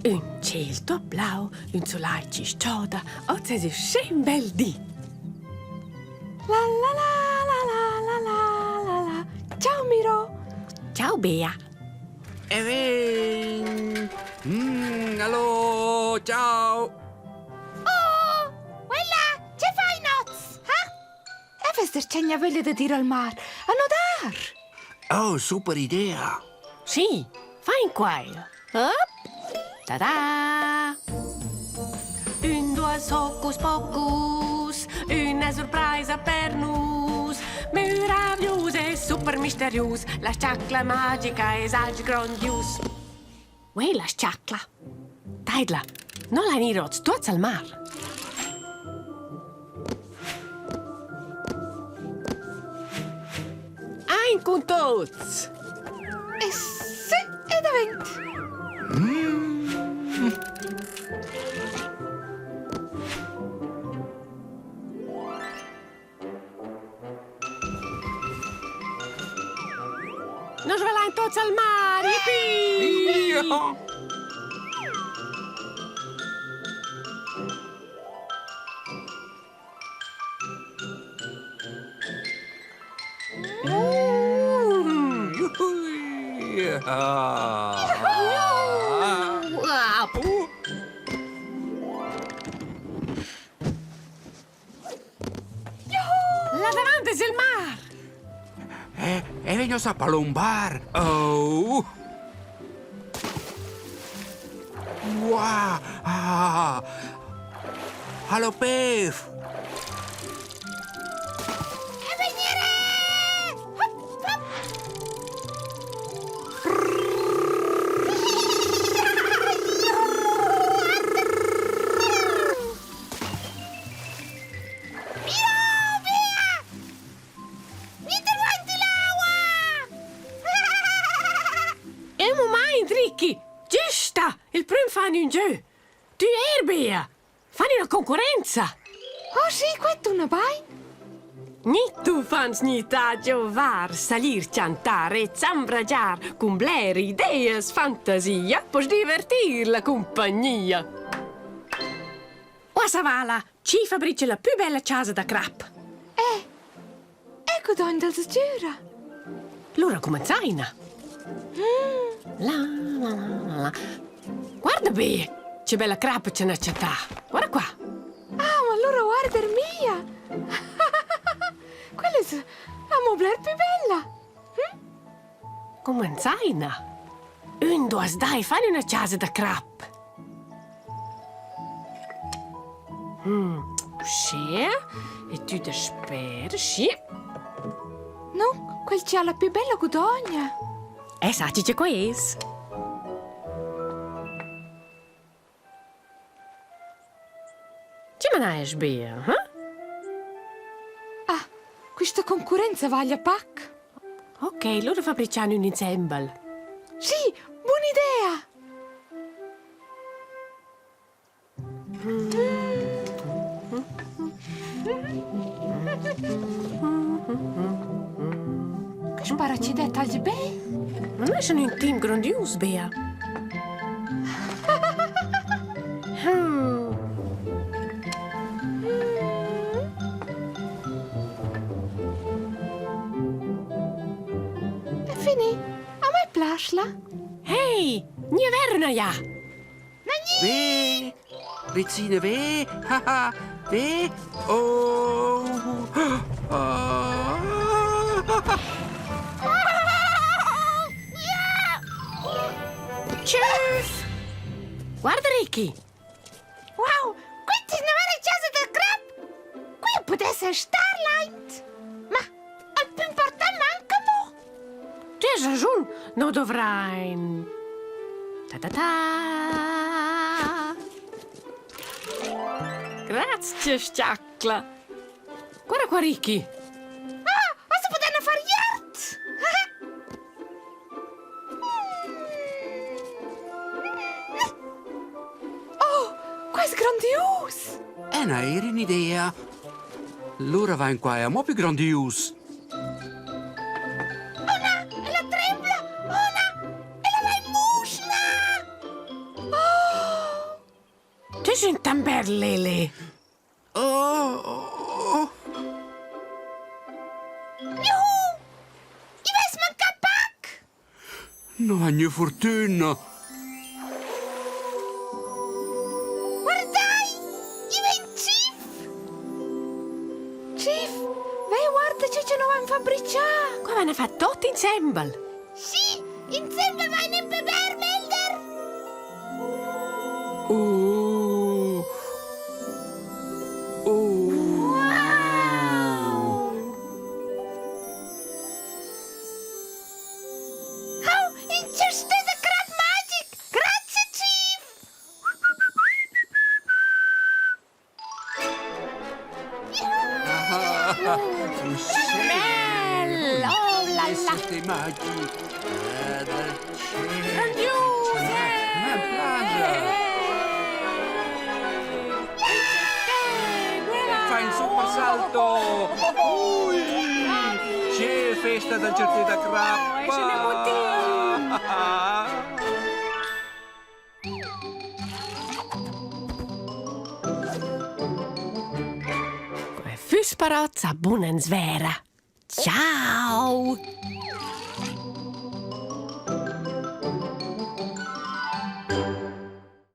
Un ciel tot blau, un solai ci scioda, oggi è un bel dì. La la la la la la la la la. Ciao Miro. Ciao Bea. E ven! Allo, ciao! Oh, quella, ce fai noz? E vester c'è voglia di dire al mar. A nodar. Oh, super idea! Sì, fai in quail. Up. Ta-da! Un, due, hocus pocus, una sorpresa per nus. Meraviglius e super misterius, la sciacla magica e sag grandius. Uè, la sciacla. Daidla, non la niroz, tuoz al mar. Ein con tots. E sì, e davvero. Nos svelan tots al mar, yippee! Io! Là davanti c'è il mar! E vengo a palombar! Oh! Wow! Hallo, Pef! E venire! Hop, hop. E moment, Ricky! Giusta! Il primo fanno un gioco! Tu Bea! Fanno una concorrenza! Oh sì, questo una bai? Ni tu fans ni ta giovar, salir, cantare, zambragiar, con bler, ideas, fantasia, pos divertir la compagnia. Ossa vala, ci fabbrice la più bella casa da crap. Ecco donde si gira. Allora cominciaina. La la la la. Guarda Bea, che bella crap c'è una città. Guarda qua. Ah, ma allora guarda mia. Quella è la mobler più bella. Cominciaina. Un, due, dai, fai una casa da crap. Sì, e tu ti speri, sì. No, quel c'è la più bella gudogna. E sa c'è questo. Che manai Bea, eh? Ah, questa concorrenza vale a pac. Ok, allora fabbriciamo un ensemble. Sì, buona idea. Che sparaci dettagli bene. Ma noi sono un team grandioso, Bea. È finì. A me piace. Hei, nie verna ja. Ve! Rizzine, ve! Haha! Ve! Oh! Tschüss. Guarda, Ricky. Wow, questa è una vera casa da crap. Qui potesse Starlight. Ma al più importante manca mo. Tu hai ragione, non dovrai... Ta-ta-ta. Grazie, sciacla. Guarda qua, Ricky. Ah, cosa potranno fare gli art? Oh, questo è grandioso. E non era un'idea. Allora va in qua, è un po' più grandiose. Una, e la tripla, una, e la vai musna. Oh, is een tamberlily. Oh. Juhu! Je was mijn kapak! No, je fortuna. Guardai! Je bent Chief! Chief, wij guarda ce ce nou am fabricat! Qua hanno fatto tutto insieme. Sì, insieme wij een bewermelder! Oh. Oh. Hou, in just de crab magic! Grazie, Chief! Bello! Oh la la! Siete magici. Grandiose! Fai un supersalto! Ui! C'è festa del Certi da Crappa! ce ne Fysparazza buonensvera. Ciao!